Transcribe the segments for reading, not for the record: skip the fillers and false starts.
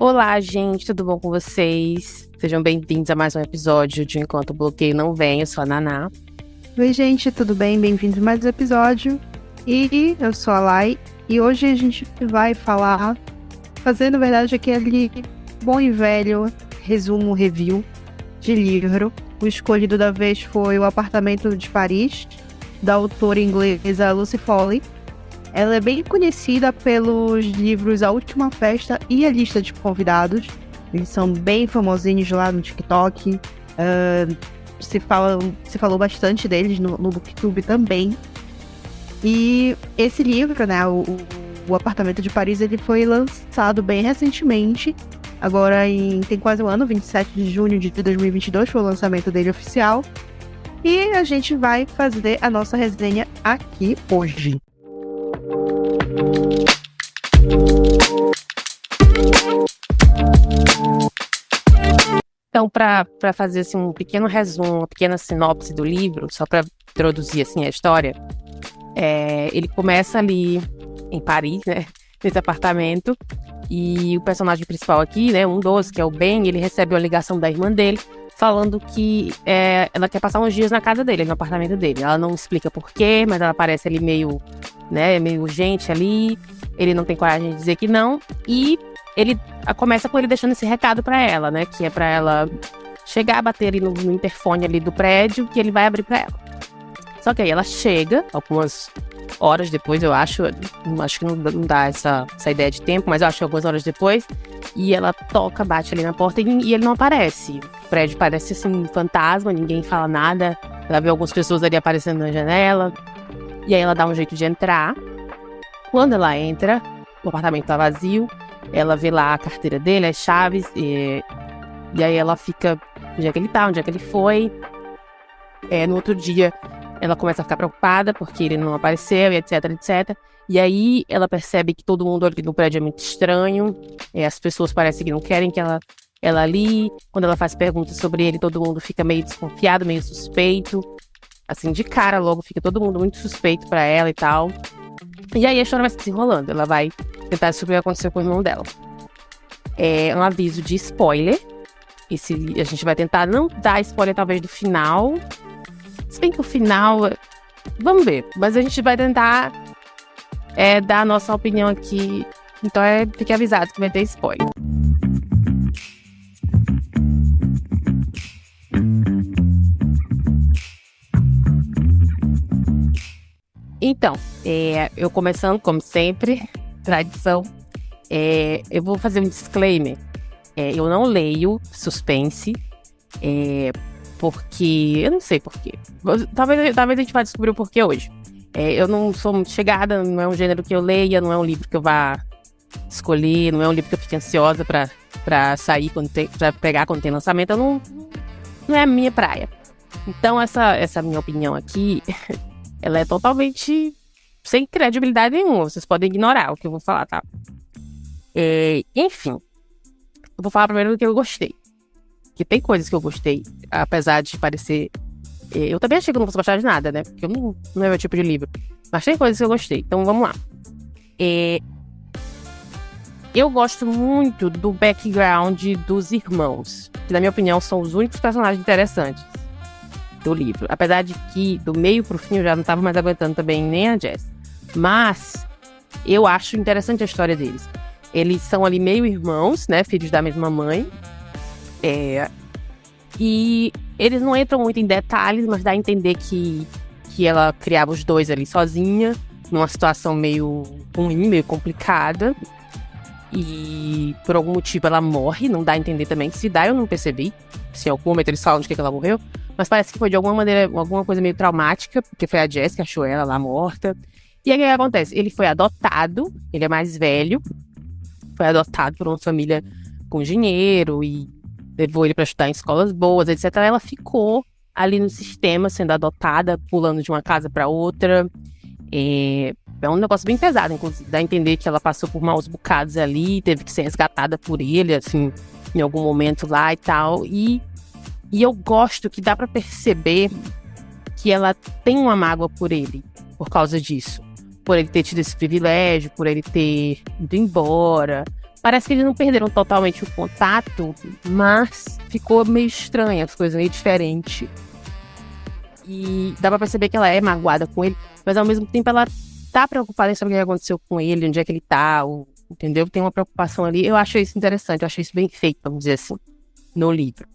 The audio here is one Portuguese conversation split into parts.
Olá, gente, tudo bom com vocês? Sejam bem-vindos a mais um episódio de Enquanto o Bloqueio Não Vem. Eu sou a Naná. Oi, gente, tudo bem? Bem-vindos a mais um episódio. E eu sou a Lai, e hoje a gente vai fazer, na verdade, aquele bom e velho resumo, review de livro. O escolhido da vez foi O Apartamento de Paris, da autora inglesa Lucy Foley. Ela é bem conhecida pelos livros A Última Festa e A Lista de Convidados. Eles são bem famosinhos lá no TikTok. Se falou bastante deles no BookTube também. E esse livro, né, o Apartamento de Paris, ele foi lançado bem recentemente. Agora tem quase um ano, 27 de junho de 2022, foi o lançamento dele oficial. E a gente vai fazer a nossa resenha aqui hoje. Então, para fazer assim, um pequeno resumo, uma pequena sinopse do livro, só para introduzir assim, a história, ele começa ali em Paris, né, nesse apartamento, e o personagem principal aqui, né, um dos, que é o Ben, ele recebe uma ligação da irmã dele, falando que ela quer passar uns dias na casa dele, no apartamento dele. Ela não explica porquê, mas ela parece ali meio urgente ali, ele não tem coragem de dizer que não, e ele começa com ele deixando esse recado pra ela, né, que é pra ela chegar, bater ali no interfone ali do prédio, que ele vai abrir pra ela. Só que aí ela chega, algumas horas depois, eu acho que não dá essa ideia de tempo, mas eu acho que algumas horas depois, e ela toca, bate ali na porta e ele não aparece. O prédio parece assim, fantasma, ninguém fala nada, ela vê algumas pessoas ali aparecendo na janela, e aí ela dá um jeito de entrar. Quando ela entra, o apartamento tá vazio, ela vê lá a carteira dele, as chaves, e aí ela fica, onde é que ele tá, onde é que ele foi. No outro dia, ela começa a ficar preocupada porque ele não apareceu, e etc, etc. E aí ela percebe que todo mundo ali no prédio é muito estranho, as pessoas parecem que não querem que ela ali. Quando ela faz perguntas sobre ele, todo mundo fica meio desconfiado, meio suspeito. Assim, de cara logo, fica todo mundo muito suspeito pra ela e tal. E aí a história vai se desenrolando, ela vai tentar descobrir o que aconteceu com o irmão dela. É um aviso de spoiler. A gente vai tentar não dar spoiler talvez do final. Se bem que o final, vamos ver. Mas a gente vai tentar dar a nossa opinião aqui. Então fique avisado que vai ter spoiler. Então, eu começando, como sempre, tradição, eu vou fazer um disclaimer. Eu não leio suspense, porque... Eu não sei porquê. Talvez a gente vá descobrir o porquê hoje. Eu não sou muito chegada, não é um gênero que eu leia, não é um livro que eu vá escolher, não é um livro que eu fique ansiosa pra sair, pra pegar quando tem lançamento. Não é a minha praia. Então, essa minha opinião aqui... ela é totalmente sem credibilidade nenhuma. Vocês podem ignorar o que eu vou falar, tá? Enfim. Eu vou falar primeiro do que eu gostei. Porque tem coisas que eu gostei, apesar de parecer... eu também achei que eu não fosse gostar de nada, né? Porque não é meu tipo de livro. Mas tem coisas que eu gostei. Então, vamos lá. Eu gosto muito do background dos irmãos. Que, na minha opinião, são os únicos personagens interessantes do livro. Apesar de que, do meio pro fim, eu já não tava mais aguentando também nem a Jess. Mas, eu acho interessante a história deles. Eles são ali meio irmãos, né? Filhos da mesma mãe. E eles não entram muito em detalhes, mas dá a entender que ela criava os dois ali sozinha, numa situação meio ruim, meio complicada. E por algum motivo ela morre, não dá a entender também. Se dá, eu não percebi. Se em algum momento eles falam de que ela morreu. Mas parece que foi de alguma maneira, alguma coisa meio traumática, porque foi a Jess que achou ela lá morta. E aí o que acontece? Ele foi adotado, ele é mais velho, foi adotado por uma família com dinheiro e levou ele pra estudar em escolas boas, etc. Ela ficou ali no sistema, sendo adotada, pulando de uma casa pra outra. É um negócio bem pesado, inclusive. Dá a entender que ela passou por maus bocados ali, teve que ser resgatada por ele, assim, em algum momento lá e tal. E eu gosto que dá pra perceber que ela tem uma mágoa por ele, por causa disso. Por ele ter tido esse privilégio, por ele ter ido embora, Parece que eles não perderam totalmente o contato, mas ficou meio estranha, as coisas meio diferentes. E dá pra perceber que ela é magoada com ele, mas ao mesmo tempo ela tá preocupada em saber o que aconteceu com ele, onde é que ele tá, entendeu? Tem uma preocupação ali. Eu achei isso interessante, eu achei isso bem feito, vamos dizer assim, no livro.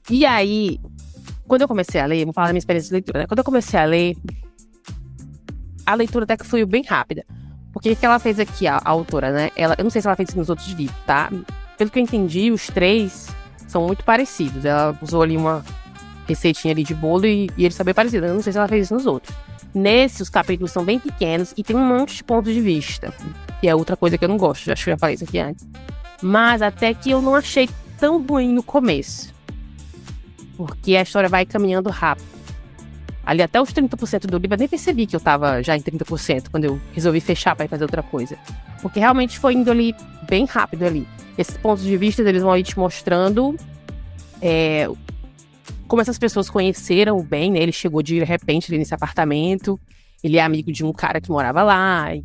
E aí, quando eu comecei a ler, vou falar da minha experiência de leitura, né? Quando eu comecei a ler, a leitura até que foi bem rápida. Porque o que ela fez aqui, a autora, né? Eu não sei se ela fez isso nos outros livros, tá? Pelo que eu entendi, os 3 são muito parecidos. Ela usou ali uma receitinha ali de bolo e eles são bem parecidos. Eu não sei se ela fez isso nos outros. Nesse, os capítulos são bem pequenos e tem um monte de pontos de vista. Que é outra coisa que eu não gosto. Acho que eu já falei isso aqui antes. Mas até que eu não achei tão ruim no começo. Porque a história vai caminhando rápido. Ali até os 30% do livro, eu nem percebi que eu tava já em 30% quando eu resolvi fechar pra ir fazer outra coisa. Porque realmente foi indo ali bem rápido ali. Esses pontos de vista, eles vão aí te mostrando como essas pessoas conheceram o Ben, né? Ele chegou de repente ali nesse apartamento, ele é amigo de um cara que morava lá,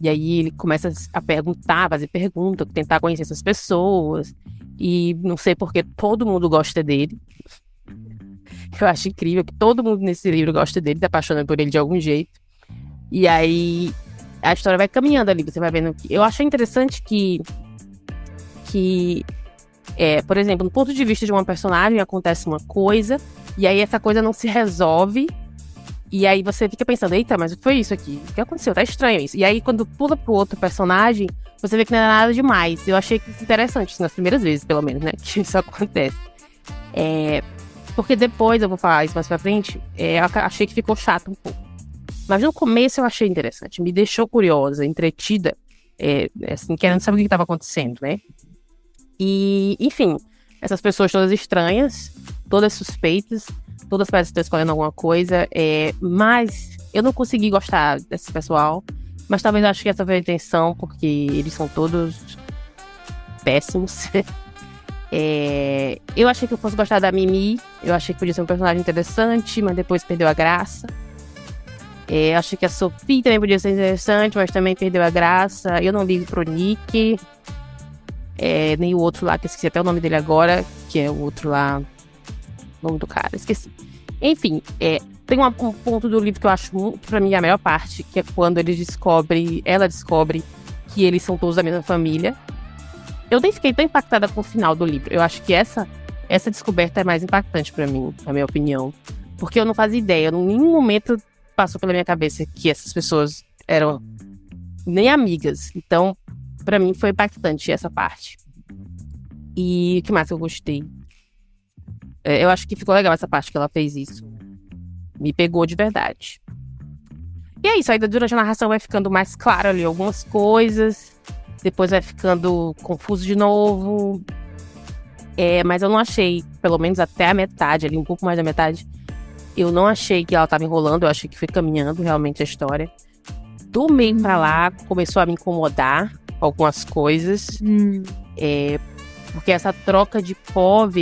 e aí ele começa a perguntar, fazer perguntas, tentar conhecer essas pessoas, e não sei porque todo mundo gosta dele. Eu acho incrível que todo mundo nesse livro gosta dele, tá apaixonado por ele de algum jeito. E aí a história vai caminhando ali, você vai vendo. Eu achei interessante que por exemplo, no ponto de vista de uma personagem acontece uma coisa, e aí essa coisa não se resolve, e aí você fica pensando, eita, mas o que foi isso aqui? O que aconteceu? Tá estranho isso. E aí quando pula pro outro personagem, você vê que não é nada demais. Eu achei isso interessante, nas primeiras vezes, pelo menos, né, que isso acontece. Porque depois, eu vou falar isso mais pra frente, eu achei que ficou chato um pouco. Mas no começo eu achei interessante, me deixou curiosa, entretida, assim, querendo saber o que estava acontecendo, né? E, enfim, essas pessoas todas estranhas, todas suspeitas, todas parecem estar escolhendo alguma coisa, mas eu não consegui gostar desse pessoal, mas talvez eu acho que essa foi a intenção, porque eles são todos péssimos. Eu achei que eu fosse gostar da Mimi, eu achei que podia ser um personagem interessante, mas depois perdeu a graça. Achei que a Sophie também podia ser interessante, mas também perdeu a graça. Eu não ligo pro Nick, nem o outro lá, que eu esqueci até o nome dele agora, que é o outro lá, o nome do cara, esqueci. Enfim, tem um ponto do livro que eu acho, pra mim, a melhor parte, que é quando ela descobre que eles são todos da mesma família. Eu nem fiquei tão impactada com o final do livro. Eu acho que essa descoberta é mais impactante pra mim, na minha opinião. Porque eu não fazia ideia. Em nenhum momento passou pela minha cabeça que essas pessoas eram nem amigas. Então, pra mim, foi impactante essa parte. E o que mais eu gostei? Eu acho que ficou legal essa parte que ela fez isso. Me pegou de verdade. E é isso. Aí, durante a narração, vai ficando mais claro ali algumas coisas. Depois vai ficando confuso de novo. Mas eu não achei, pelo menos até a metade, ali um pouco mais da metade, eu não achei que ela estava enrolando, eu achei que foi caminhando realmente a história. Do meio pra lá, começou a me incomodar algumas coisas. Porque essa troca de POV,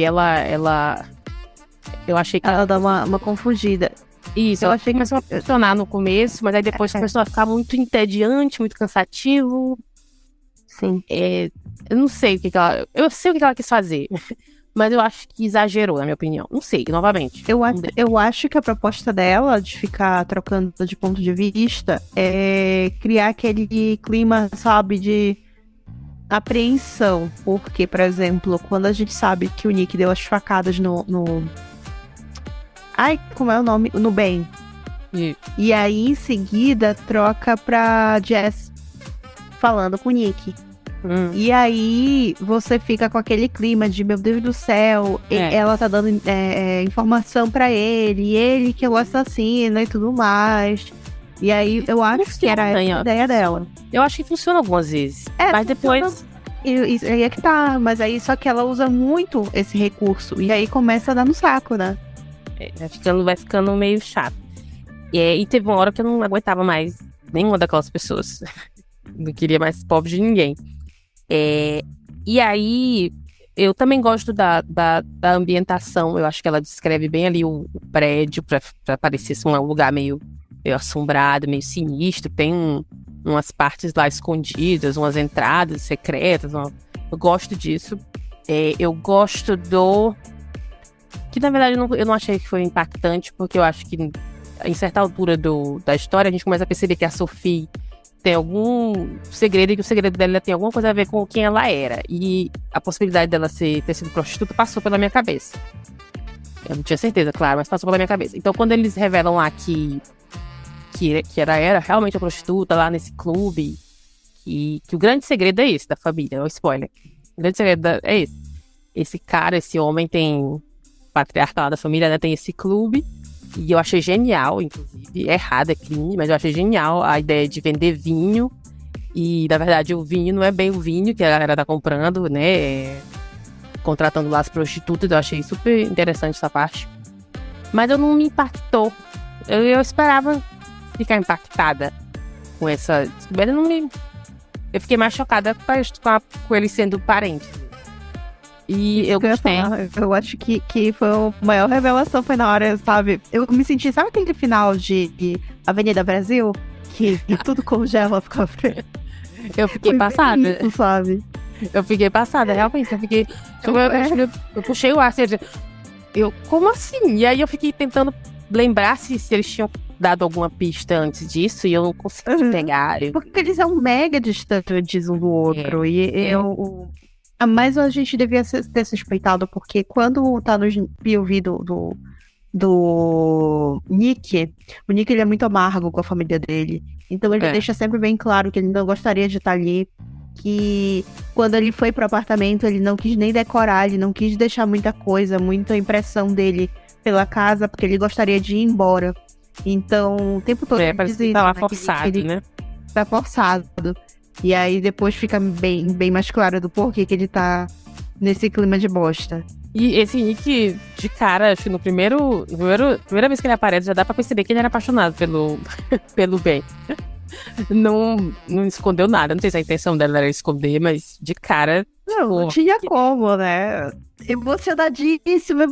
eu achei que ela dá uma confundida. Isso, eu achei que começou a funcionar no começo, mas aí depois começou a ficar muito entediante, muito cansativo. Sim. Eu não sei o que ela... Eu sei o que ela quis fazer, mas eu acho que exagerou, na minha opinião. Não sei, novamente. Eu acho que a proposta dela, de ficar trocando de ponto de vista, é criar aquele clima, sabe, de apreensão. Porque, por exemplo, quando a gente sabe que o Nick deu as facadas no... Ai, como é o nome? No Ben. E aí, em seguida, troca pra Jess falando com o Nick. E aí você fica com aquele clima de, meu Deus do céu, ela tá dando informação pra ele, e ele que é o assassino e tudo mais. E aí eu acho que era a ideia dela. Eu acho que funciona algumas vezes, mas depois... E aí é que tá, mas aí só que ela usa muito esse recurso, e aí começa a dar no saco, né? Vai ficando meio chato. E teve uma hora que eu não aguentava mais nenhuma daquelas pessoas. Não queria mais pobre de ninguém. E aí, eu também gosto da ambientação. Eu acho que ela descreve bem ali o prédio, pra parecer um lugar meio assombrado, meio sinistro. Tem umas partes lá escondidas, umas entradas secretas. Eu gosto disso. Eu gosto do... Que, na verdade, eu não achei que foi impactante, porque eu acho que, em certa altura da história, a gente começa a perceber que a Sophie tem algum segredo, e que o segredo dela tem alguma coisa a ver com quem ela era. E a possibilidade dela ter sido prostituta passou pela minha cabeça. Eu não tinha certeza, claro, mas passou pela minha cabeça. Então, quando eles revelam lá que ela era realmente a prostituta lá nesse clube, que o grande segredo é esse da família, é o spoiler. O grande segredo é esse. Esse cara, esse homem tem... patriarca lá da família, né, tem esse clube, e eu achei genial, inclusive, é errado, é crime, mas eu achei genial a ideia de vender vinho, e, na verdade, o vinho não é bem o vinho que a galera tá comprando, né, contratando lá as prostitutas. Eu achei super interessante essa parte, mas eu não me impactou. Eu esperava ficar impactada com essa descoberta. Eu fiquei mais chocada com ele sendo parente. E eu gostei. Eu acho que foi a maior revelação, foi na hora, sabe? Eu me senti, sabe aquele final de Avenida Brasil? Que tudo congela, fica frio. Eu fiquei passada. Isso, sabe? Eu fiquei passada, realmente. Eu puxei o ar, seja, como assim? E aí eu fiquei tentando lembrar se eles tinham dado alguma pista antes disso, e eu não consegui pegar. Porque eles são mega distantes um do outro. Mas a gente devia ter suspeitado, porque quando tá no POV do Nick, o Nick ele é muito amargo com a família dele. Então ele deixa sempre bem claro que ele não gostaria de estar ali. Que quando ele foi pro apartamento, ele não quis nem decorar, ele não quis deixar muita impressão dele pela casa, porque ele gostaria de ir embora. Então, o tempo todo ele parece que tava forçado, né? Tá forçado. E aí depois fica bem mais claro do porquê que ele tá nesse clima de bosta. E esse Nick, de cara, acho que primeira vez que ele aparece, já dá pra perceber que ele era apaixonado pelo Ben. Não escondeu nada. Não sei se a intenção dela era esconder, mas de cara... Não tinha como, né? Emocionadíssimo.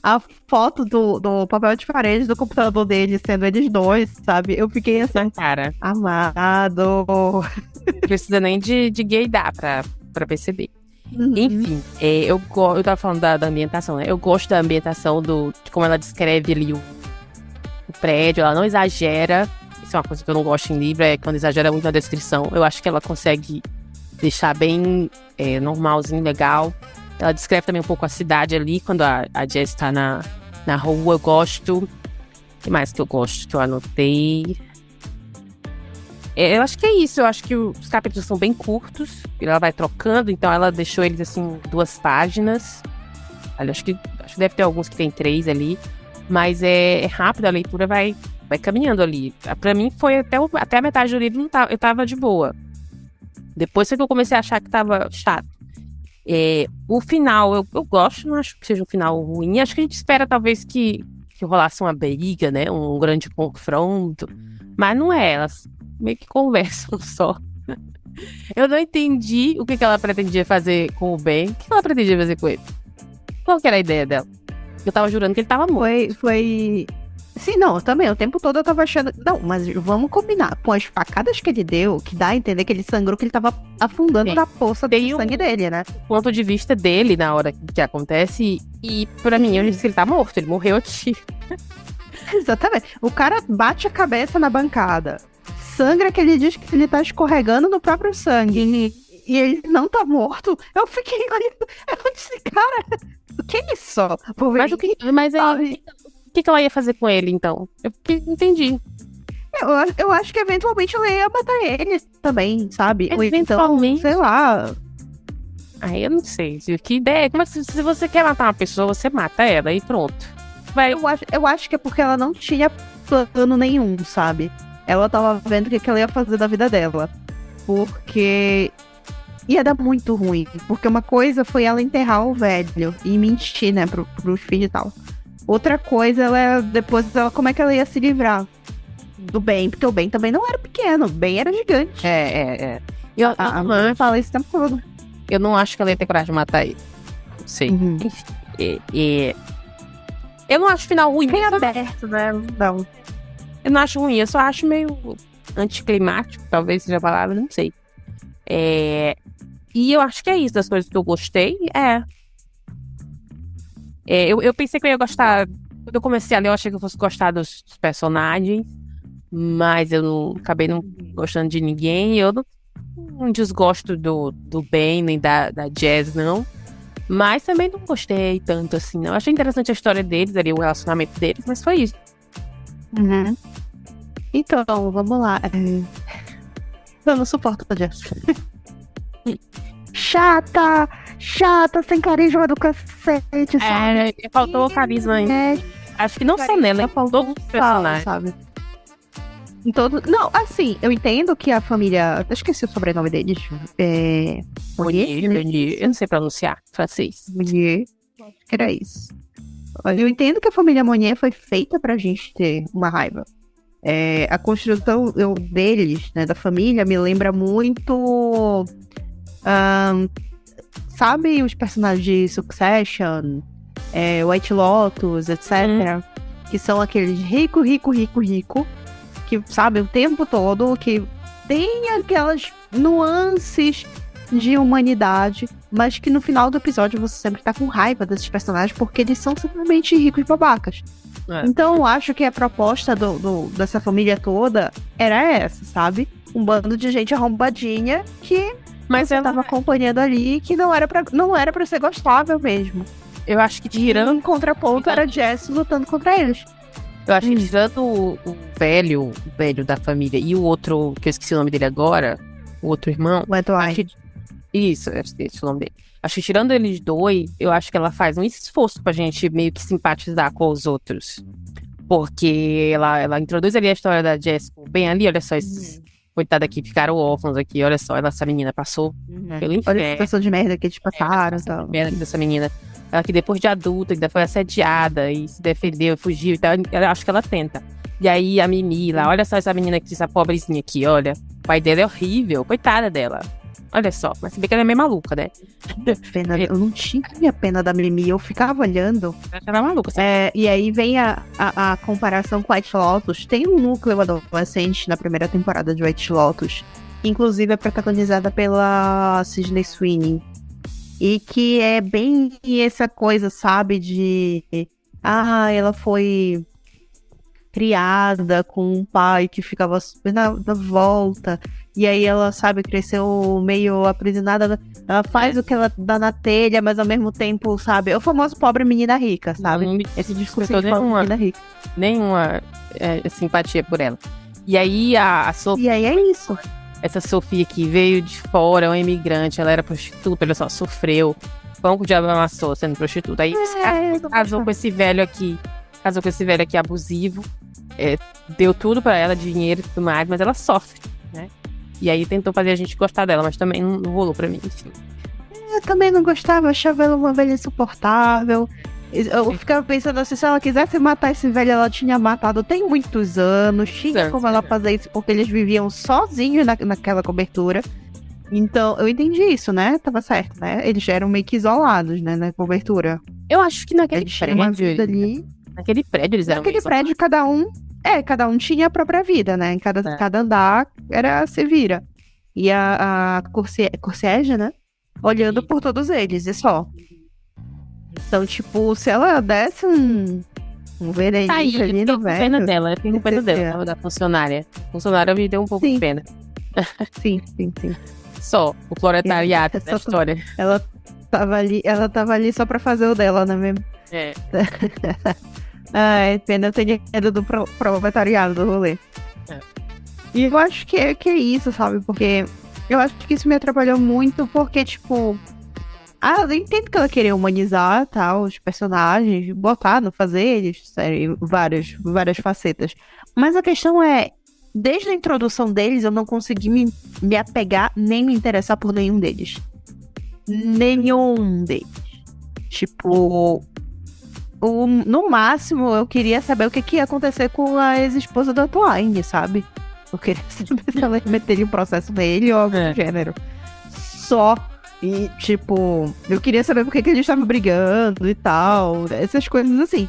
A foto do papel de parede do computador dele, sendo eles dois, sabe? Eu fiquei assim, cara, amado. Não precisa nem de gaydar pra perceber. Uhum. Enfim, eu tava falando da ambientação, né? Eu gosto da ambientação, de como ela descreve ali o prédio. Ela não exagera. Isso é uma coisa que eu não gosto em livro, é quando exagera muito na descrição. Eu acho que ela consegue deixar bem normalzinho, legal. Ela descreve também um pouco a cidade ali, quando a Jess tá na rua. Eu gosto. O que mais que eu gosto, que eu anotei? Eu acho que é isso. Eu acho que os capítulos são bem curtos. Ela vai trocando, então ela deixou eles assim, 2 páginas. Acho que deve ter alguns que tem 3 ali. Mas é rápido, a leitura vai caminhando ali. Pra mim foi até a metade do livro, eu tava de boa. Depois foi que eu comecei a achar que tava chato. O final, eu gosto, não acho que seja um final ruim. Acho que a gente espera talvez que rolasse uma briga, né? Um grande confronto. Mas não é, elas meio que conversam só. Eu não entendi o que ela pretendia fazer com o Ben. O que ela pretendia fazer com ele? Qual que era a ideia dela? Eu tava jurando que ele tava morto. Foi... Sim, não, também, o tempo todo eu tava achando... Não, mas vamos combinar. Com as facadas que ele deu, que dá a entender que ele sangrou, que ele tava afundando na poça do sangue dele, né? O ponto de vista dele na hora que acontece, e pra mim, eu disse que ele tá morto, ele morreu aqui. Exatamente. O cara bate a cabeça na bancada, sangra que ele diz que ele tá escorregando no próprio sangue, e ele não tá morto. Eu fiquei olhando, eu disse, cara, o que é isso? Mas aí... O que ela ia fazer com ele, então? Eu entendi. Eu acho que eventualmente ela ia matar ele também, sabe? Eventualmente? Então, sei lá. Aí eu não sei. Que ideia? Como é que, se você quer matar uma pessoa, você mata ela e pronto. Eu acho que é porque ela não tinha plano nenhum, sabe? Ela tava vendo o que ela ia fazer da vida dela. Porque ia dar muito ruim. Porque uma coisa foi ela enterrar o velho e mentir, né, pros filhos e tal. Outra coisa, como é que ela ia se livrar do Ben? Porque o Ben também não era pequeno, o Ben era gigante. A mãe fala isso o tempo todo. Eu não acho que ela ia ter coragem de matar ele. Não sei. Uhum. Eu não acho o final ruim. Bem aberto, né? Não. Eu não acho ruim, eu só acho meio anticlimático, talvez seja a palavra, não sei. E eu acho que é isso, das coisas que eu gostei. Eu pensei que eu ia gostar. Quando eu comecei a ler, eu achei que eu fosse gostar dos personagens, mas eu acabei não gostando de ninguém. Eu não desgosto do Ben nem da Jazz, não. Mas também não gostei tanto assim, não. Eu achei interessante a história deles, ali, o relacionamento deles, mas foi isso. Uhum. Então, vamos lá. Eu não suporto a Jess. Chata, sem carisma do cacete, sabe? Faltou o carisma ainda. Acho que não só nela, faltou o personagem, sabe? Não, assim, eu entendo que a família. Eu esqueci o sobrenome deles. Monnier, eu não sei pronunciar francês. Monnier, acho que era isso. Olha, eu entendo que a família Monnier foi feita pra gente ter uma raiva. A construção deles, né, da família, me lembra muito. Sabe os personagens de Succession, White Lotus, etc. Que são aqueles rico, que sabe o tempo todo, que tem aquelas nuances de humanidade, mas que no final do episódio você sempre tá com raiva desses personagens porque eles são simplesmente ricos e babacas. Então eu acho que a proposta dessa família toda era essa, sabe? Um bando de gente arrombadinha que você tava acompanhando ali, que não era pra ser gostável mesmo. Eu acho que tirando em contraponto era Jess lutando contra eles. Eu acho que tirando o velho da família e o outro, que eu esqueci o nome dele agora, o outro irmão. O Edward. Isso, esse é o nome dele. Acho que tirando eles dois, eu acho que ela faz um esforço pra gente meio que simpatizar com os outros. Porque ela introduz ali a história da Jessica bem ali, olha só, esses coitados aqui ficaram órfãos aqui, olha só, essa menina passou pelo inferno. Olha a situação de merda que eles passaram. Tal. Merda dessa menina. Ela que depois de adulta, ainda foi assediada e se defendeu, fugiu e tal. Eu acho que ela tenta. E aí a Mimi lá, olha só essa menina aqui, essa pobrezinha aqui, olha. O pai dela é horrível, coitada dela. Olha só, mas se bem que ela é meio maluca, né? Eu não tinha pena da Mimi, eu ficava olhando. Ela era maluca, e aí vem a comparação com White Lotus. Tem um núcleo adolescente na primeira temporada de White Lotus. Inclusive é protagonizada pela Sydney Sweeney. E que é bem essa coisa, sabe, de... ela foi criada com um pai que ficava super na volta. E aí ela, sabe, cresceu meio aprisionada. Ela faz o que ela dá na telha, mas ao mesmo tempo, sabe... É o famoso pobre menina rica, sabe? Esse discurso de pobre menina rica. Nenhuma simpatia por ela. E aí a Sophie... E aí é isso. Essa Sofia que veio de fora, uma imigrante, ela era prostituta, olha só, sofreu. Pão que o diabo amassou sendo prostituta. Aí casou com esse velho aqui abusivo. Deu tudo pra ela, dinheiro e tudo mais, mas ela sofre, né? E aí tentou fazer a gente gostar dela, mas também não rolou pra mim, enfim. Eu também não gostava, achava ela uma velha insuportável. Eu ficava pensando assim, se ela quisesse matar esse velho, ela tinha matado tem muitos anos. Tinha como ela fazer isso, porque eles viviam sozinhos naquela cobertura. Então, eu entendi isso, né? Tava certo, né? Eles eram meio que isolados, né, na cobertura. Eu acho que naquele prédio ali... Naquele prédio eles eram... Naquele prédio, cada um tinha a própria vida, né? Em cada andar se vira. E a concierge, né? Olhando por todos eles, e só. Então, tipo, se ela desse um veredito ali no velho... Eu tenho pena dela, da funcionária. A funcionária me deu um pouco de pena. Sim. Só o proletariado da história. Ela tava ali só pra fazer o dela, não é mesmo? Pena, eu tenho medo do proletariado do rolê. E eu acho que é isso, sabe? Porque eu acho que isso me atrapalhou muito, porque, tipo... eu entendo que ela queria humanizar, tal, os personagens, botar no fazer eles, sério, várias facetas. Mas a questão é, desde a introdução deles, eu não consegui me apegar, nem me interessar por nenhum deles. Nenhum deles. Tipo, no máximo, eu queria saber o que ia acontecer com a ex-esposa do Antoine, sabe? Eu queria saber se ela meteria um processo nele ou algo do gênero. Só. E, tipo, eu queria saber por que eles estavam brigando e tal, essas coisas assim.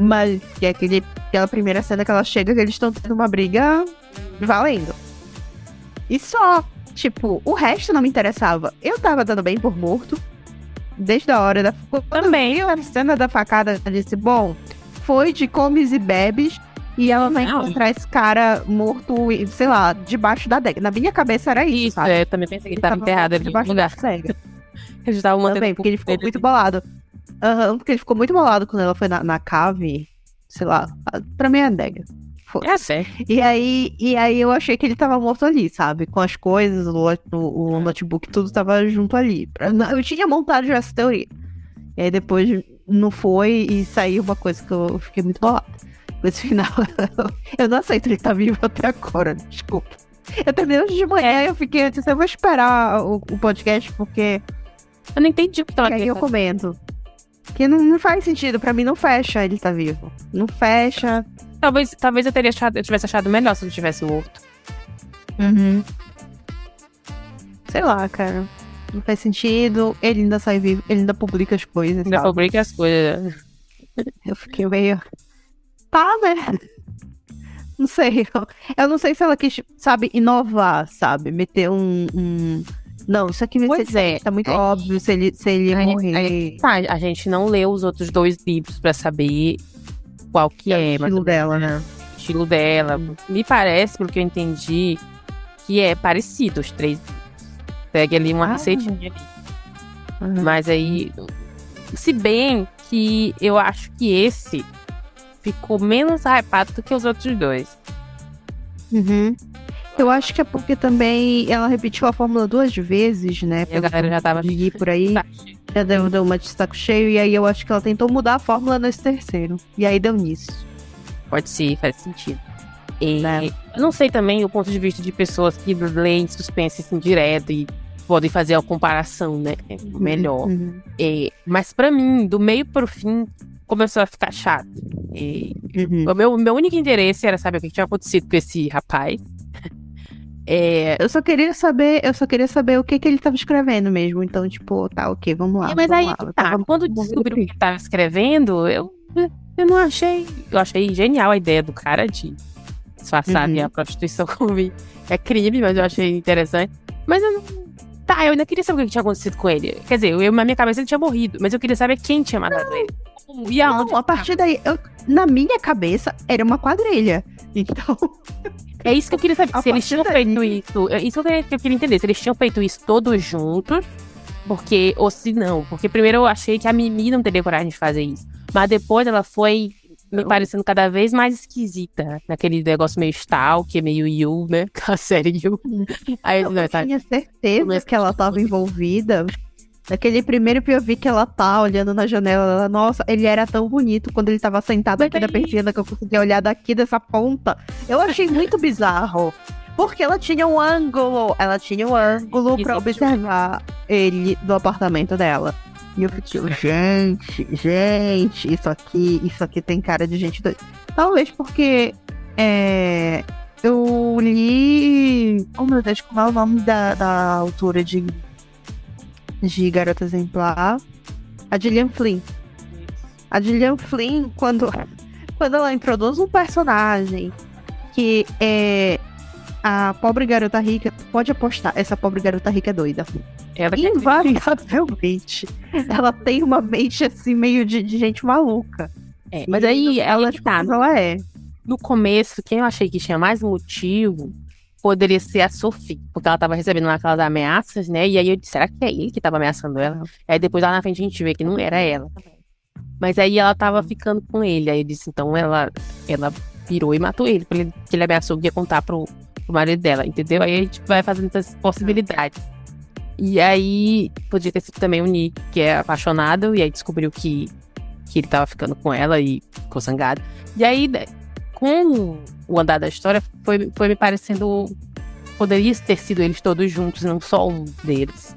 Mas que aquela primeira cena que ela chega, que eles estão tendo uma briga valendo. E só, tipo, o resto não me interessava. Eu tava dando bem por morto, desde a hora da... Quando Também. eu vi a cena da facada, eu disse, bom, foi de comes e bebes, e ela vai encontrar esse cara morto, sei lá, debaixo da adega. Na minha cabeça era isso, sabe? Eu também pensei que ele tava enterrado ali no debaixo lugar. da adega. Eles estavam mantendo Também, porque ele ficou muito bolado. Porque ele ficou muito bolado quando ela foi na cave, sei lá, pra mim é adega. É sério. E aí eu achei que ele tava morto ali, sabe? Com as coisas, o notebook, tudo tava junto ali. Eu tinha montado já essa teoria. E aí depois não foi e saiu uma coisa que eu fiquei muito bolada. Com esse final. Eu não aceito ele estar vivo até agora, desculpa. Eu terminei hoje de manhã e eu fiquei antes, eu vou esperar o podcast, porque Eu não entendi o que tava aí eu comento. Que não faz sentido, pra mim não fecha ele tá vivo. Não fecha. Talvez eu tivesse achado melhor se ele tivesse morto. Sei lá, cara. Não faz sentido. Ele ainda sai vivo, ele ainda publica as coisas. Ainda sabe? publica as coisas. Eu fiquei meio. Tá, né? Não sei. Eu não sei se ela quis, sabe, inovar, sabe? Meter Não, isso aqui vai ser. Tá muito óbvio se ele morrer. A gente não leu os outros 2 livros pra saber qual que é. O estilo dela, né? O estilo dela. Me parece, pelo que eu entendi, que é parecido os 3 livros. Pegue ali uma receitinha ali. Mas aí, se bem que eu acho que esse ficou menos hypado do que os outros 2. Eu acho que é porque também ela repetiu a fórmula 2 vezes, né? E a galera já tava de ir por aí. Já deu uma de saco cheio. E aí eu acho que ela tentou mudar a fórmula nesse terceiro. E aí deu nisso. Pode ser, faz sentido. Eu não sei também o ponto de vista de pessoas que leem suspense assim direto e podem fazer a comparação, né? Melhor. Mas pra mim, do meio pro fim, começou a ficar chato. O meu único interesse era saber o que tinha acontecido com esse rapaz. Eu só queria saber o que ele tava escrevendo mesmo. Então, tipo, tá, ok, vamos lá. Mas vamos aí, lá. tá, quando descobriu o que ele tava escrevendo, eu não achei. Eu achei genial a ideia do cara de disfarçar a prostituição como é crime, mas eu achei interessante. Mas eu não. Tá, eu ainda queria saber o que tinha acontecido com ele. Quer dizer, na minha cabeça ele tinha morrido, mas eu queria saber quem tinha matado ele. E aonde? Não, a partir daí, na minha cabeça, era uma quadrilha. Então. É isso que eu queria saber. Se eles tinham feito isso. É isso que eu queria entender. Se eles tinham feito isso todos juntos. Porque. Ou se não. Porque primeiro eu achei que a Mimi não teria coragem de fazer isso. Mas depois ela foi me parecendo cada vez mais esquisita. Naquele negócio meio Stalker, meio You, né? Aquela série You. Aí eu tinha certeza que ela tava envolvida. Naquele primeiro POV que ela tá olhando na janela, ela, nossa, ele era tão bonito quando ele tava sentado aqui na persiana que eu conseguia olhar daqui dessa ponta. Eu achei muito bizarro. Porque ela tinha um ângulo pra observar ele do apartamento dela. E eu fiquei, gente, isso aqui tem cara de gente doida. Talvez porque eu li... Oh meu Deus, como é o nome da autora de Garota Exemplar? A Gillian Flynn. A Gillian Flynn, quando ela introduz um personagem que é a pobre garota rica, pode apostar, essa pobre garota rica é doida. Invariavelmente. Ela tem uma mente assim, meio de gente maluca. Mas aí ela tá. Ela é. No começo, quem eu achei que tinha mais motivo poderia ser a Sophie, porque ela tava recebendo aquelas ameaças, né? E aí eu disse, será que é ele que tava ameaçando ela? Aí depois lá na frente a gente vê que não era ela. Mas aí ela tava ficando com ele. Aí eu disse, então ela virou e matou ele, porque ele ameaçou que ia contar pro marido dela, entendeu? Aí a gente vai fazendo essas possibilidades. E aí podia ter sido também o Nick, que é apaixonado, e aí descobriu que ele tava ficando com ela e ficou zangado. E aí, com o andar da história, foi me parecendo. Poderia ter sido eles todos juntos, não só um deles,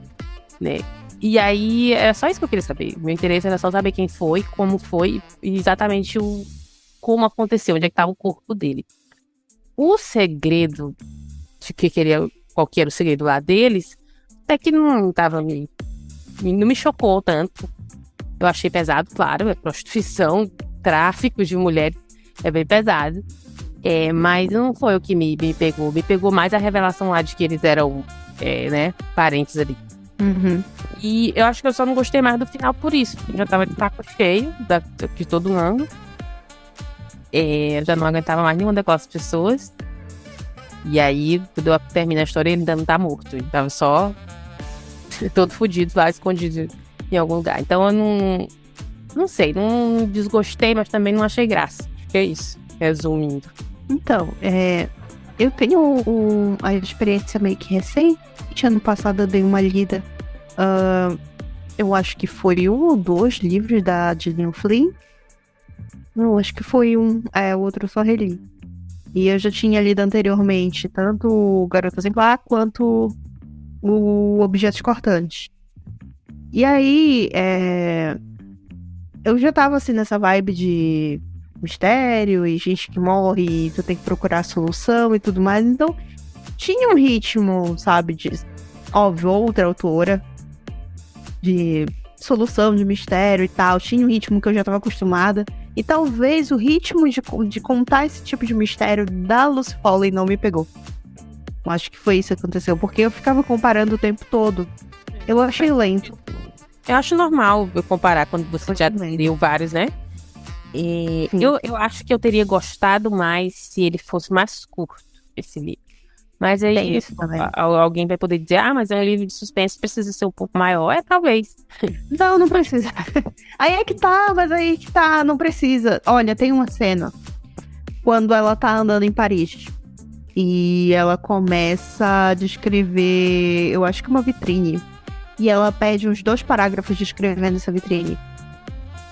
né? E aí, é só isso que eu queria saber. Meu interesse era só saber quem foi, como foi, e exatamente como aconteceu, onde é que tava o corpo dele. O segredo de qual que era o segredo lá deles, até que não me chocou tanto. Eu achei pesado, claro, é prostituição, tráfico de mulheres, é bem pesado. Mas não foi o que me pegou. Me pegou mais a revelação lá de que eles eram, né, parentes ali. Uhum. E eu acho que eu só não gostei mais do final por isso. Eu já tava de saco cheio de todo mundo. Eu já não aguentava mais nenhuma daquelas pessoas. E aí, quando eu termino a história, ele ainda não tá morto. Ele tava só todo fodido lá, escondido em algum lugar. Então eu não sei, não desgostei, mas também não achei graça. Acho que é isso, resumindo. Então, eu tenho a experiência meio que recente. Ano passado eu dei uma lida. Eu acho que foi 1 ou 2 livros da Gillian Flynn. Não, acho que foi um. O outro eu só reli. E eu já tinha lido anteriormente tanto o Garota Exemplar quanto o Objetos Cortantes. E aí, eu já tava assim nessa vibe de mistério e gente que morre e tu tem que procurar a solução e tudo mais. Então, tinha um ritmo, sabe, óbvio, outra autora de solução de mistério e tal. Tinha um ritmo que eu já tava acostumada. E talvez o ritmo de contar esse tipo de mistério da Lucy Foley não me pegou. Eu acho que foi isso que aconteceu, porque eu ficava comparando o tempo todo. Eu achei lento. Eu acho normal eu comparar quando você já leu vários, né? Eu acho que eu teria gostado mais se ele fosse mais curto, esse livro. Mas aí alguém vai poder dizer, mas é um livro de suspense, precisa ser um pouco maior. Talvez. Não precisa. Não precisa. Olha, tem uma cena quando ela tá andando em Paris e ela começa a descrever, eu acho que uma vitrine, e ela pede uns 2 parágrafos descrevendo essa vitrine.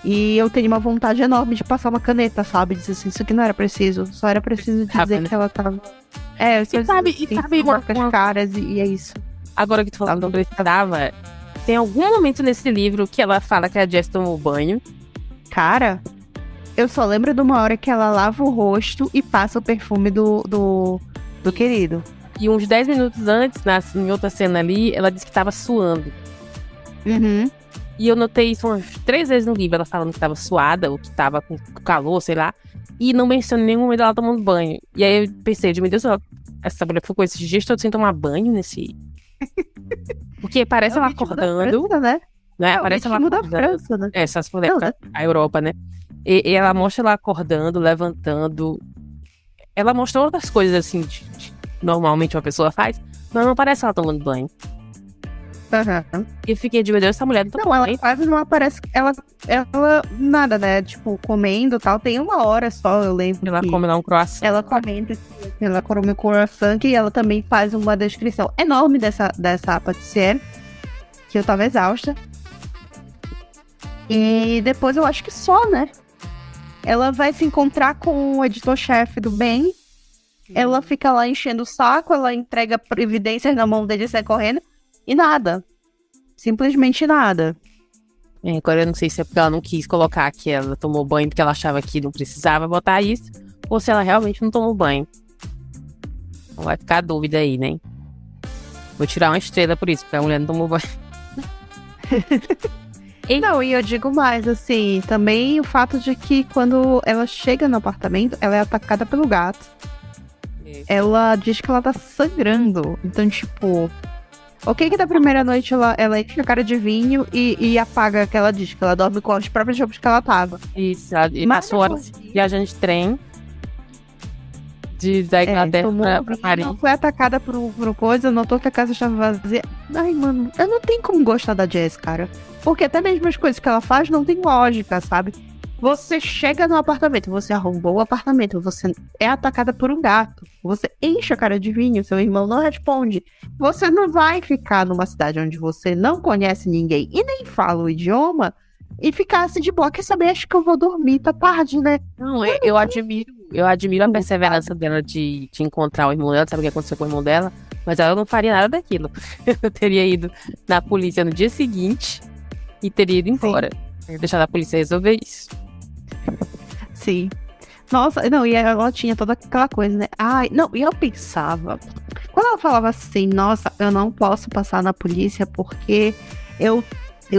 E eu tenho uma vontade enorme de passar uma caneta, sabe? Dizer assim, isso aqui não era preciso. Só era preciso dizer que ela tava... sabe as caras e é isso. Agora que tu falou que não precisava, tem algum momento nesse livro que ela fala que a Jess tomou banho. Cara, eu só lembro de uma hora que ela lava o rosto e passa o perfume do querido. E uns 10 minutos antes, em outra cena ali, ela disse que tava suando. Uhum. E eu notei isso umas 3 vezes no livro, ela falando que tava suada, ou que tava com calor, sei lá. E não menciona em nenhum momento ela tomando banho. E aí eu pensei, meu Deus, essa mulher ficou esses dias todos sem tomar banho nesse... Porque parece ela acordando... França, né? Parece ela acordando. Da França, né? Só se for a Europa, né? E ela mostra ela acordando, levantando. Ela mostra outras coisas assim, normalmente uma pessoa faz, mas não parece ela tomando banho. Uhum. E eu fiquei de, meu Deus, essa mulher não toma banho. Ela quase não aparece. Ela nada, né? Tipo, comendo e tal. Tem 1 hora só, eu lembro. Ela come lá um croissant. Ela comenta que ela come um croissant e ela também faz uma descrição enorme dessa patissière, que eu tava exausta. E depois eu acho que só, né? Ela vai se encontrar com o editor-chefe do bem. Ela fica lá enchendo o saco, ela entrega evidências na mão dele e sai correndo. E nada. Simplesmente nada. Agora eu não sei se é porque ela não quis colocar que ela tomou banho porque ela achava que não precisava botar isso, ou se ela realmente não tomou banho. Então vai ficar a dúvida aí, né? Vou tirar uma estrela por isso, porque a mulher não tomou banho. Não, e eu digo mais, assim, também o fato de que quando ela chega no apartamento, ela é atacada pelo gato. Isso. Ela diz que ela tá sangrando. Então, tipo... Ok que da primeira noite ela enche a cara de vinho e apaga que ela diz, que ela dorme com as próprias roupas que ela tava. Isso, e passou horas viajando de trem da Inglaterra pra Paris. Não foi atacada por coisa, notou que a casa estava vazia. Ai, mano, eu não tenho como gostar da Jess, cara. Porque até mesmo as coisas que ela faz não tem lógica, sabe? Você chega no apartamento, você arrombou o apartamento, você é atacada por um gato, você enche a cara de vinho, seu irmão não responde. Você não vai ficar numa cidade onde você não conhece ninguém e nem fala o idioma e ficar assim de boa. Quer saber? Acho que eu vou dormir, tá tarde, né? Não, eu admiro a perseverança dela de encontrar o irmão dela, sabe o que aconteceu com o irmão dela? Mas ela não faria nada daquilo. Eu teria ido na polícia no dia seguinte e teria ido embora. Deixar a polícia resolver isso. Sim. Nossa, não, e ela tinha toda aquela coisa, né? Ai, não, e eu pensava, quando ela falava assim, nossa, eu não posso passar na polícia porque eu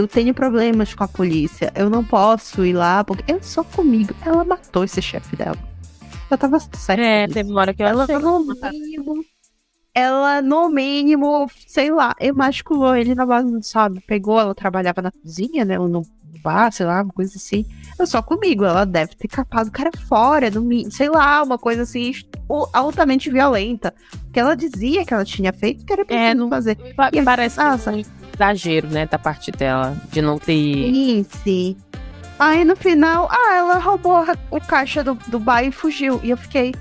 tenho problemas com a polícia, eu não posso ir lá porque eu sou comigo. Ela matou esse chefe dela. já tava certa. Teve uma hora que eu achei. Ela, no mínimo, sei lá, emasculou ele na base, sabe? Pegou, ela trabalhava na cozinha, né? Ou no bar, sei lá, uma coisa assim. Só comigo, ela deve ter capado o cara fora, sei lá, uma coisa assim, altamente violenta. Que ela dizia que ela tinha feito, que era pra não fazer. E parece um exagero, né, da parte dela, de não ter... Sim. Aí no final, ela roubou o caixa do bar e fugiu. E eu fiquei...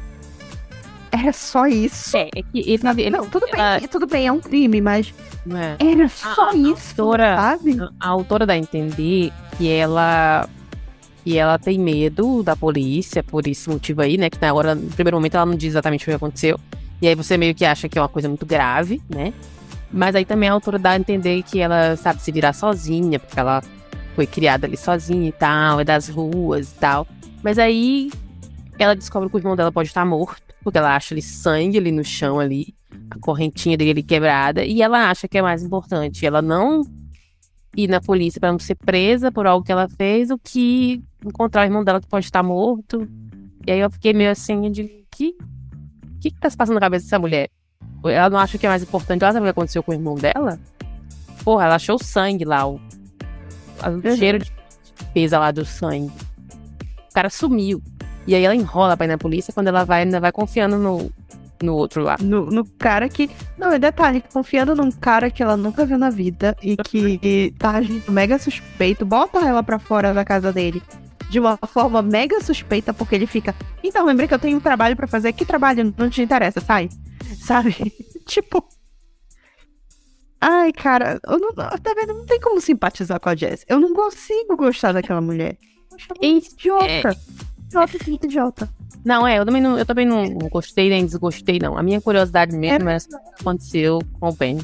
Era só isso. É que ele não, tudo bem, é um crime, mas era só isso, sabe? A autora dá a entender que ela tem medo da polícia por esse motivo aí, né? Que na hora, no primeiro momento, ela não diz exatamente o que aconteceu. E aí você meio que acha que é uma coisa muito grave, né? Mas aí também a autora dá a entender que ela sabe se virar sozinha, porque ela foi criada ali sozinha e tal, é das ruas e tal. Mas aí ela descobre que o irmão dela pode estar morto, porque ela acha ali sangue ali no chão ali, a correntinha dele quebrada, e ela acha que é mais importante ela não ir na polícia pra não ser presa por algo que ela fez, do que encontrar o irmão dela que pode estar morto. E aí eu fiquei meio assim, de que tá se passando na cabeça dessa mulher? Ela não acha que é mais importante, ela sabe o que aconteceu com o irmão dela? Porra, ela achou sangue lá, o cheiro de pesa lá do sangue. O cara sumiu. E aí ela enrola pra ir na polícia, quando ela vai, ainda vai confiando no outro lá. No cara que... Não, é detalhe, confiando num cara que ela nunca viu na vida e que tá agindo mega suspeito, bota ela pra fora da casa dele de uma forma mega suspeita, porque ele fica... Então, lembrei que eu tenho um trabalho pra fazer. Que trabalho? Não te interessa, sai. Sabe? Tipo... Ai, cara, tá vendo? Não tem como simpatizar com a Jess. Eu não consigo gostar daquela mulher. Idiota. Idiota. Não, eu também não gostei nem desgostei, não. A minha curiosidade mesmo é o que aconteceu com o Ben.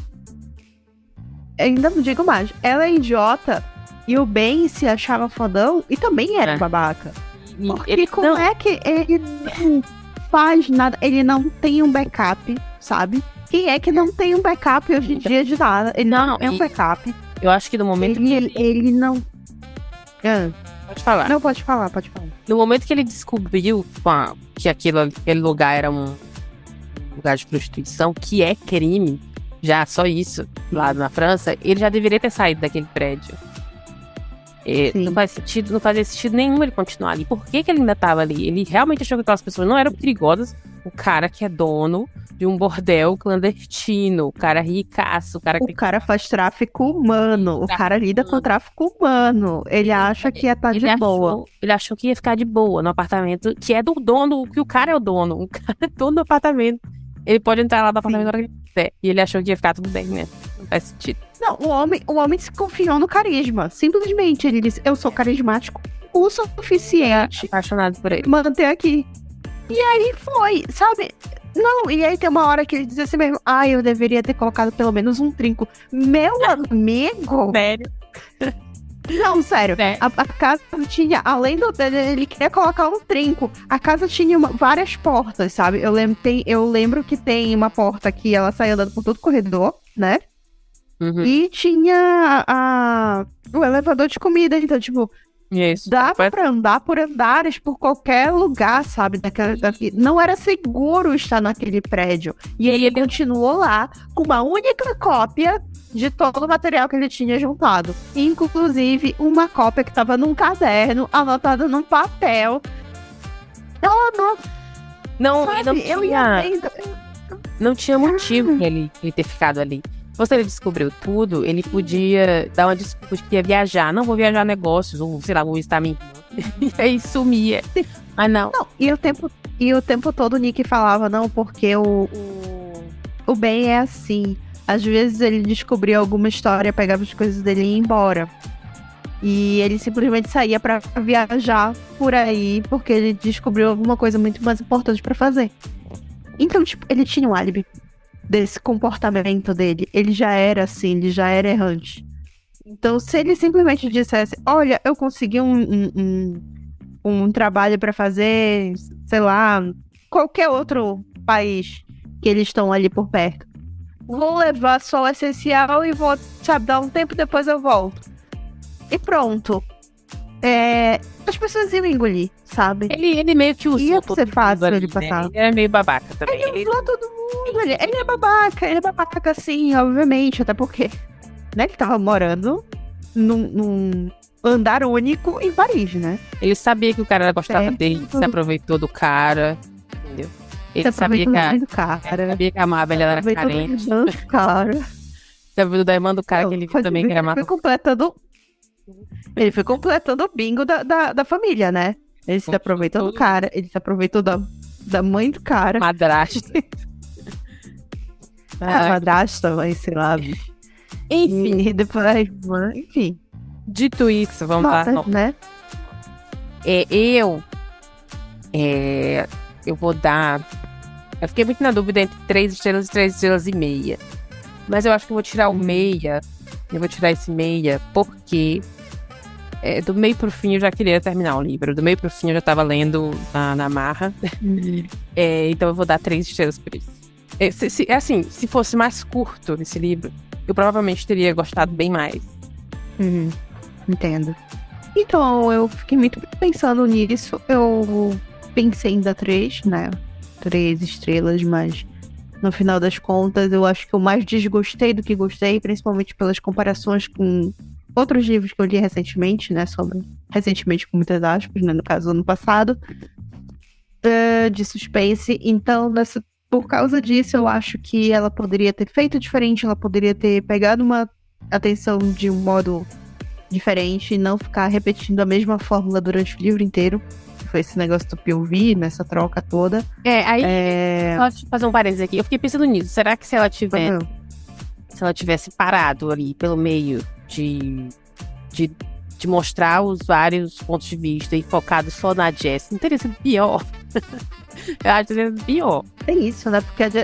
Ainda não digo mais. Ela é idiota e o Ben se achava fodão e também era babaca. Porque como é que ele não faz nada? Ele não tem um backup, sabe? Quem é que não tem um backup hoje em dia de nada? Ele não é um backup. Eu acho que no momento ele não... Pode falar. Não, pode falar. No momento que ele descobriu que aquele lugar era um lugar de prostituição, que é crime, já só isso, lá na França, ele já deveria ter saído daquele prédio. Não fazia sentido nenhum ele continuar ali. Por que ele ainda estava ali? Ele realmente achou que aquelas pessoas não eram perigosas. O cara que é dono de um bordel clandestino, o cara ricaço, o cara faz tráfico humano, o cara lida com tráfico humano. Ele acha que ia estar de boa. Ele achou que ia ficar de boa no apartamento, que é do dono, que o cara é o dono. O cara é dono do apartamento. Ele pode entrar lá no apartamento na hora que ele quiser. E ele achou que ia ficar tudo bem, né? Não faz sentido. Não, o homem se confiou no carisma. Simplesmente, ele disse, eu sou carismático o suficiente. Apaixonado por ele. Manter aqui. E aí foi, sabe? Não, e aí tem uma hora que ele diz assim mesmo, eu deveria ter colocado pelo menos um trinco. Meu amigo! Sério? Não, sério. A casa tinha, além do dele, ele queria colocar um trinco. A casa tinha várias portas, sabe? Eu lembro que tem uma porta que ela sai andando por todo o corredor, né? Uhum. E tinha o elevador de comida, então, tipo... Isso. Dava pra andar por andares, por qualquer lugar, sabe? Não era seguro estar naquele prédio. E aí ele continuou lá com uma única cópia de todo o material que ele tinha juntado. Inclusive, uma cópia que estava num caderno, anotada num papel. Não tinha motivo pra ele ter ficado ali. Se ele descobriu tudo, ele podia dar uma desculpa de que ia viajar. Não, vou viajar a negócios, ou sei lá, vou visitar minha irmã. E aí sumia. Mas não. E o tempo todo o Nick falava, não, porque o Ben é assim. Às vezes ele descobria alguma história, pegava as coisas dele e ia embora. E ele simplesmente saía pra viajar por aí, porque ele descobriu alguma coisa muito mais importante pra fazer. Então, tipo, ele tinha um álibi desse comportamento dele. Ele já era assim, ele já era errante. Então, se ele simplesmente dissesse, olha, eu consegui um trabalho pra fazer, sei lá, qualquer outro país que eles estão ali por perto. Vou levar só o essencial e vou, sabe, dar um tempo, depois eu volto. E pronto. as pessoas iam engolir, sabe? Ele meio que usou Ia todo ser mundo fácil ali, ele né? passar. Ele era meio babaca também. Ele usou todo mundo, ele é babaca sim, obviamente, até porque, né, ele tava morando num andar único em Paris, né? Ele sabia que o cara gostava É. dele, se aproveitou do cara, entendeu? Ele Se sabia aproveitou que do cara. sabia que a Mabel ela era Aproveitou carente. do cara. Sabia da irmã do cara que ele viu Pode também ver que era ele foi matou. Ele foi completando o bingo da família, né? Ele se aproveitou do cara, ele se aproveitou da mãe do cara. Madrasta. A madrasta, mãe, sei lá. Bicho. Enfim, E depois, enfim. dito isso, vamos lá. Notas, né? Eu vou dar. Eu fiquei muito na dúvida entre 3 estrelas e 3 estrelas e meia. Mas eu acho que eu vou tirar o meia. Eu vou tirar esse meia porque do meio pro fim eu já queria terminar o livro. Do meio pro fim eu já tava lendo na marra. Então eu vou dar 3 estrelas por isso. Se fosse mais curto esse livro, eu provavelmente teria gostado bem mais. Entendo. Então, eu fiquei muito pensando nisso. Eu pensei em dar 3, né? 3 estrelas, mas no final das contas, eu acho que eu mais desgostei do que gostei, principalmente pelas comparações com outros livros que eu li recentemente, né? Recentemente, com muitas aspas, né? No caso, ano passado, de suspense. Então, por causa disso, eu acho que ela poderia ter feito diferente, ela poderia ter pegado uma atenção de um modo diferente e não ficar repetindo a mesma fórmula durante o livro inteiro. Foi esse negócio do POV, nessa troca toda. Só deixa eu fazer um parênteses aqui. Eu fiquei pensando nisso. Será que se ela tivesse parado ali pelo meio de mostrar os vários pontos de vista e focado só na Jess, não teria sido pior? Eu acho que teria sido pior. É isso, né?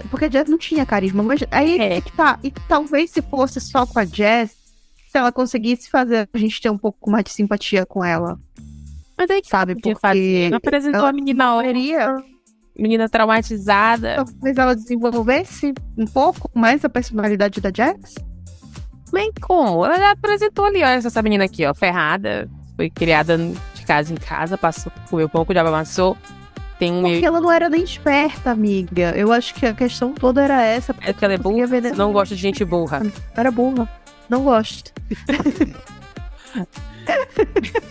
Porque a Jess não tinha carisma. Mas aí que tá. E talvez se fosse só com a Jess, se ela conseguisse fazer a gente ter um pouco mais de simpatia com ela. Mas aí que sabe? Porque não apresentou a menina menina traumatizada. Talvez ela desenvolvesse um pouco mais a personalidade da Jess. Bem como? Ela já apresentou ali, ó, essa menina aqui, ó, ferrada. Foi criada de casa em casa, comeu pouco, já amassou. Porque ela não era nem esperta, amiga. Eu acho que a questão toda era essa. Porque ela é burra, não gosta de gente burra. Era burra. Não gosto.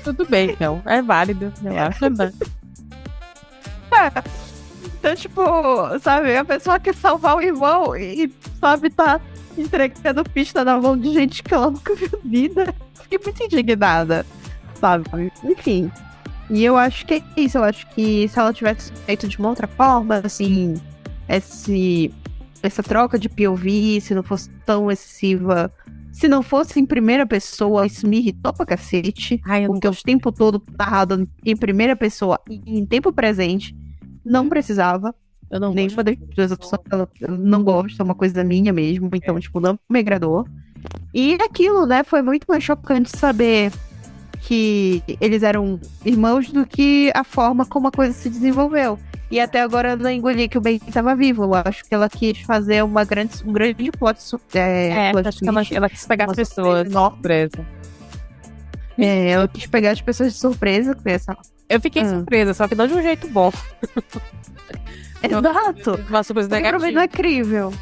Tudo bem, então. É válido. Eu acho Então, tipo, sabe, a pessoa quer salvar o irmão e, sabe, tá entregando pista na mão de gente que ela nunca viu vida. Fiquei muito indignada, sabe? Enfim. E eu acho que é isso. Eu acho que se ela tivesse feito de uma outra forma, assim, essa troca de POV, se não fosse tão excessiva, se não fosse em primeira pessoa, isso me irritou pra cacete. Porque o tempo todo narrado em primeira pessoa e em tempo presente, não precisava. Eu não Nenhuma das duas opções eu não gosto, é uma coisa minha mesmo. Então, tipo, não me agradou. E aquilo, né, foi muito mais chocante saber que eles eram irmãos do que a forma como a coisa se desenvolveu. E até agora eu não engoli que o Ben estava vivo. Eu acho que ela quis fazer um grande plot ela quis pegar as pessoas de surpresa. Ela quis pegar as pessoas de surpresa. Eu fiquei surpresa, só que não de um jeito bom. Exato. Uma surpresa negativa. Pra mim não é crível.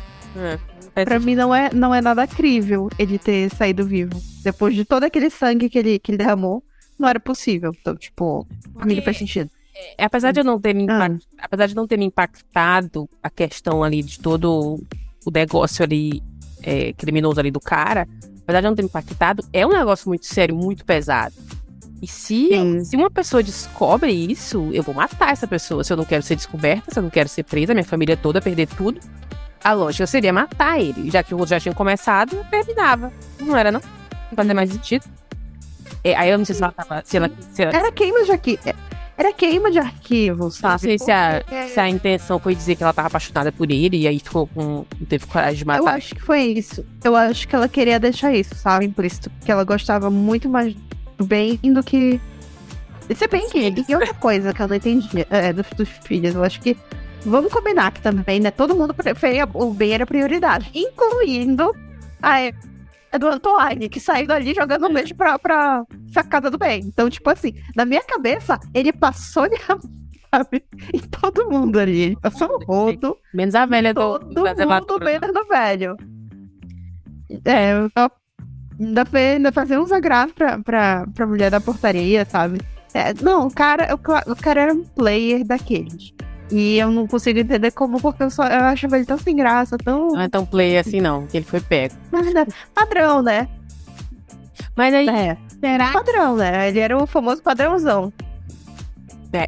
Pra mim não é nada crível ele ter saído vivo. Depois de todo aquele sangue que ele derramou, não era possível. Então, tipo, pra mim não faz sentido. Apesar de eu não ter me impactado a questão ali de todo o negócio ali criminoso ali do cara, apesar de eu não ter me impactado, é um negócio muito sério, muito pesado. E se uma pessoa descobre isso, eu vou matar essa pessoa. Se eu não quero ser descoberta, se eu não quero ser presa, minha família toda perder tudo, a lógica seria matar ele. Já que o outro já tinha começado, eu terminava. Não era, não? Não fazia mais sentido. Aí eu não sei se ela tava... Era queima de arquivo, sabe? Não sei se a intenção foi dizer que ela tava apaixonada por ele e aí não teve coragem de matar. Eu acho que foi isso. Eu acho que ela queria deixar isso, sabe? Implícito. Porque ela gostava muito mais do Ben do que... Se bem que... E outra coisa que eu não entendi dos filhos, eu acho que... Vamos combinar que também, né? Todo mundo preferia... O Ben era prioridade. Incluindo é do Antoine, que saiu dali jogando um beijo pra sacada do bem. Então, tipo assim, na minha cabeça, ele passou de sabe? Em todo mundo ali. Ele passou o rodo. Menos a velha do Todo mundo menos do velho. Ainda fazer uns agrados pra mulher da portaria, sabe? Não, o cara era um player daqueles. E eu não consigo entender como, porque eu achava ele tão sem graça, tão... Não é tão player assim, não, que ele foi pego. Padrão, né? Mas aí, Será? Padrão, né? Ele era o famoso padrãozão.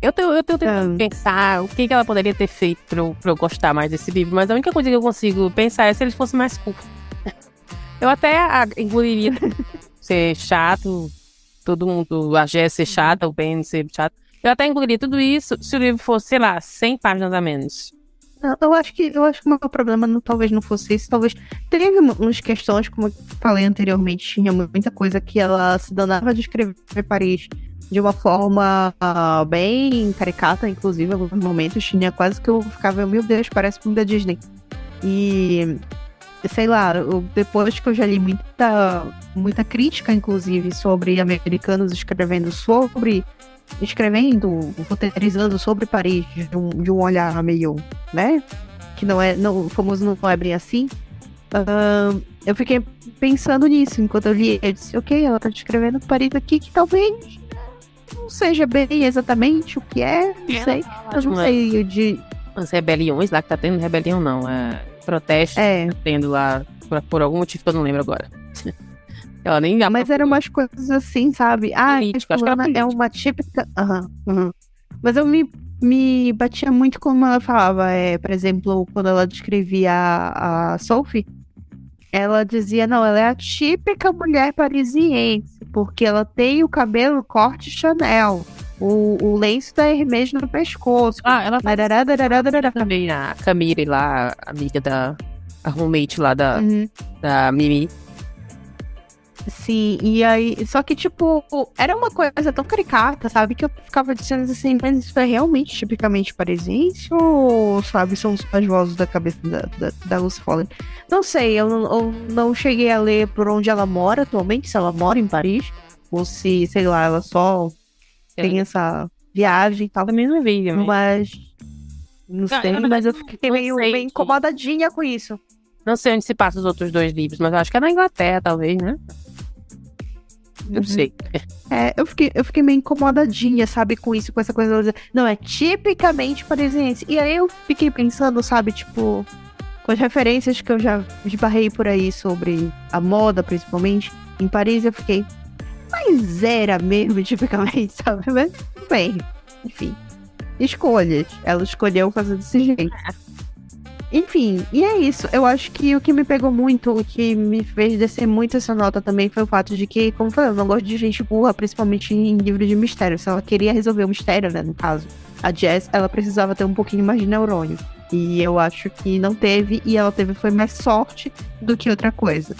eu tô tentando pensar o que ela poderia ter feito pra eu gostar mais desse livro, mas a única coisa que eu consigo pensar é se ele fosse mais curto. Eu até engoliria ser chato, todo mundo, a Jess ser chata, o Ben ser chato. Eu até engoliria tudo isso se o livro fosse, sei lá, 100 páginas a menos. Eu acho que o meu problema talvez não fosse isso. Talvez teve umas questões, como eu falei anteriormente, tinha muita coisa que ela se danava de escrever Paris de uma forma bem caricata, inclusive, em alguns momentos. Tinha quase que eu ficava, meu Deus, parece filme da Disney. E, sei lá, depois que eu já li muita crítica, inclusive, sobre americanos roteirizando sobre Paris de um olhar meio, né? Que o famoso não é bem assim. Eu fiquei pensando nisso enquanto eu li. Eu disse, ok, ela tá descrevendo Paris aqui que talvez não seja bem exatamente o que é, não sei. Eu não sei de... As rebeliões lá, que tá tendo rebelião não, protesto tendo lá, por algum motivo que eu não lembro agora. Ela nem... Mas eram umas coisas assim, sabe? Política, acho que era é uma típica... Mas eu me batia muito como ela falava. Por exemplo, quando ela descrevia a Sophie, ela dizia, não, ela é a típica mulher parisiense, porque ela tem o cabelo corte Chanel, o lenço da Hermès no pescoço. Ela também a Camille lá, amiga a roommate lá da Mimi. Sim, e aí, só que, tipo, era uma coisa tão caricata, sabe, que eu ficava dizendo assim, mas isso é realmente tipicamente parisiense ou, sabe, são as vozes da cabeça da Lucy Foley? Não sei, eu não cheguei a ler por onde ela mora atualmente, se ela mora em Paris, ou se, sei lá, ela só tem essa viagem e tal. Também não vi, mas não sei, mas eu fiquei meio incomodadinha com isso. Não sei onde se passa os outros dois livros, mas eu acho que é na Inglaterra, talvez, né? Eu sei. Eu fiquei meio incomodadinha, sabe, com isso, com essa coisa. Não, é tipicamente parisiense. E aí eu fiquei pensando, sabe, tipo, com as referências que eu já esbarrei por aí sobre a moda, principalmente, em Paris, eu fiquei, mas era mesmo tipicamente, sabe? Mas, bem, enfim. Escolhas. Ela escolheu fazer desse jeito. Enfim, e é isso. Eu acho que o que me pegou muito, o que me fez descer muito essa nota também foi o fato de que, como eu falei, eu não gosto de gente burra, principalmente em livro de mistério. Se ela queria resolver o mistério, né, no caso, a Jess, ela precisava ter um pouquinho mais de neurônio. E eu acho que não teve, e ela teve foi mais sorte do que outra coisa.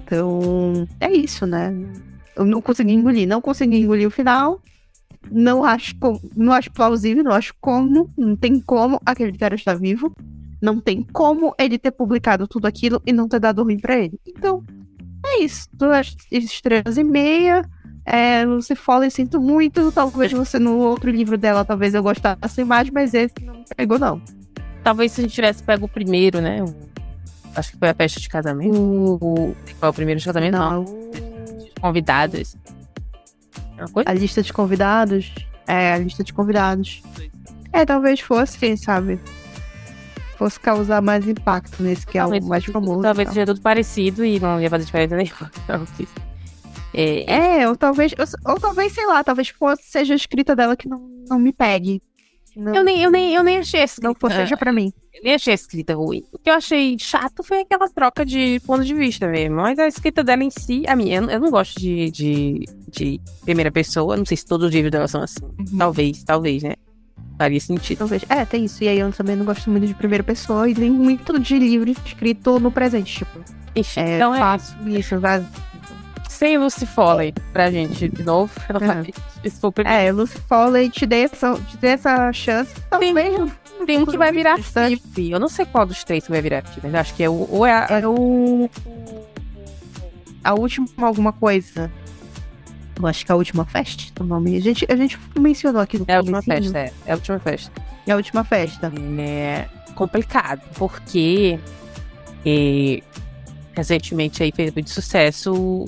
Então, é isso, né? Eu não consegui engolir o final. Não acho plausível, não acho como, não tem como aquele cara estar vivo. Não tem como ele ter publicado tudo aquilo e não ter dado ruim pra ele. Então, é isso. 2 estrelas e meia. Lucy Foley, sinto muito. Talvez você no outro livro dela, talvez eu gostasse mais, mas esse não pegou, não. Talvez se a gente tivesse pego o primeiro, né? Acho que foi a festa de casamento. Foi o primeiro de casamento? Não. Convidados. A lista de convidados? A lista de convidados. Talvez fosse, sabe? Fosse causar mais impacto nesse que é o mais famoso. Talvez seja tudo parecido e não ia fazer diferença nenhuma. Ou talvez, sei lá, talvez seja a escrita dela que não me pegue. Não, eu nem achei a escrita. Não seja pra mim. Eu nem achei a escrita ruim. O que eu achei chato foi aquela troca de ponto de vista mesmo. Mas a escrita dela em si, eu não gosto de primeira pessoa. Não sei se todos os livros dela são assim. Talvez, né? Faria sentido. Talvez. Tem isso. E aí eu também não gosto muito de primeira pessoa e nem muito de livro escrito no presente, tipo. Ixi, então fácil isso, vai. Sem Lucy Foley pra gente de novo. Lucy Foley te dê essa chance. Talvez tem um que vai virar filme. Eu não sei qual dos 3 que vai virar filme, mas acho que é o A Última Alguma Coisa. Eu acho que é A Última Festa, o nome. A gente mencionou aqui no É a Última comecinho. Festa, é a Última Festa. É A Última Festa. É complicado, porque recentemente aí fez muito sucesso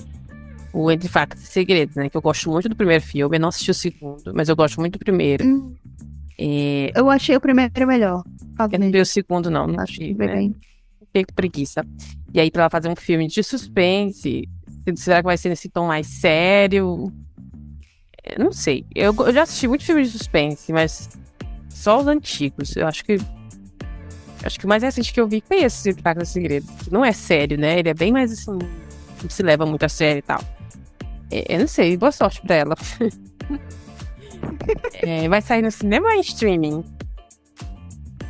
o Entre Facas e Segredos, né? Que eu gosto muito do primeiro filme, eu não assisti o segundo, mas eu gosto muito do primeiro. Eu achei o primeiro melhor. Eu não vi o segundo, não Acho que vi, veio né? bem. Fiquei com preguiça. E aí, pra ela fazer um filme de suspense, será que vai ser nesse tom mais sério? Eu não sei. Eu já assisti muito filme de suspense, mas só os antigos. Eu acho que o mais recente que eu vi foi esse Entre Facas e Segredos. Que não é sério, né? Ele é bem mais assim, não se leva muito a sério e tal. Eu não sei, boa sorte pra ela. Vai sair no cinema ou em streaming?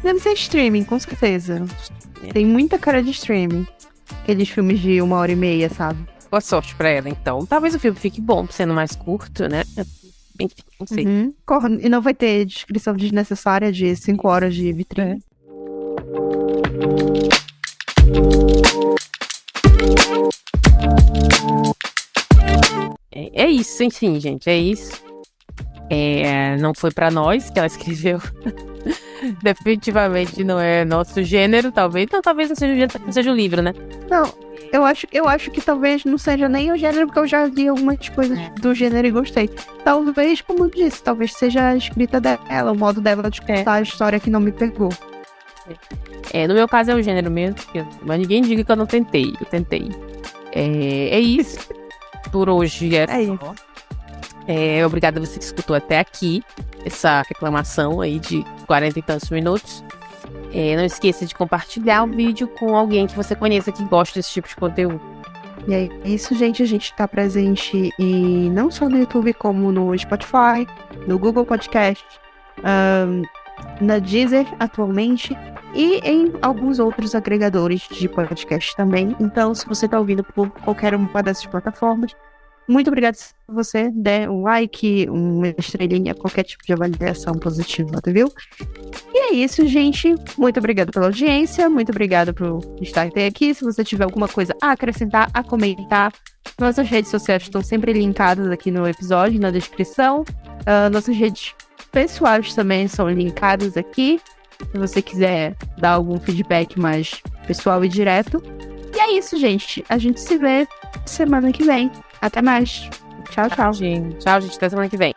Deve ser streaming, com certeza. Tem muita cara de streaming. Aqueles filmes de 1h30, sabe? Boa sorte pra ela, então. Talvez o filme fique bom, sendo mais curto, né? Enfim, não sei. E não vai ter descrição desnecessária de 5 horas de vitrine. É isso, enfim, gente, é isso. Não foi pra nós que ela escreveu. Definitivamente não é nosso gênero, talvez. Não, talvez não seja o gênero, não seja o livro, né? Não, eu acho que talvez não seja nem o gênero, porque eu já li algumas coisas do gênero e gostei. Talvez, como eu disse, talvez seja a escrita dela, o modo dela de contar a história que não me pegou. No meu caso é o gênero mesmo, mas ninguém diga que eu não tentei. Eu tentei. É isso. Por hoje é só. Obrigada a você que escutou até aqui essa reclamação aí de 40 e tantos minutos. Não esqueça de compartilhar o vídeo com alguém que você conheça que gosta desse tipo de conteúdo. E é isso, gente. A gente tá presente não só no YouTube, como no Spotify, no Google Podcast, na Deezer atualmente e em alguns outros agregadores de podcast também. Então, se você tá ouvindo por qualquer uma dessas plataformas, muito obrigada se você der um like, uma estrelinha, qualquer tipo de avaliação positiva, viu? E é isso, gente. Muito obrigada pela audiência, muito obrigada por estar até aqui. Se você tiver alguma coisa a acrescentar, a comentar, nossas redes sociais estão sempre linkadas aqui no episódio, na descrição. Nossas redes pessoais também são linkadas aqui, se você quiser dar algum feedback mais pessoal e direto. E é isso, gente. A gente se vê semana que vem. Até mais. Tchau, tchau. Tchau, gente. Até semana que vem.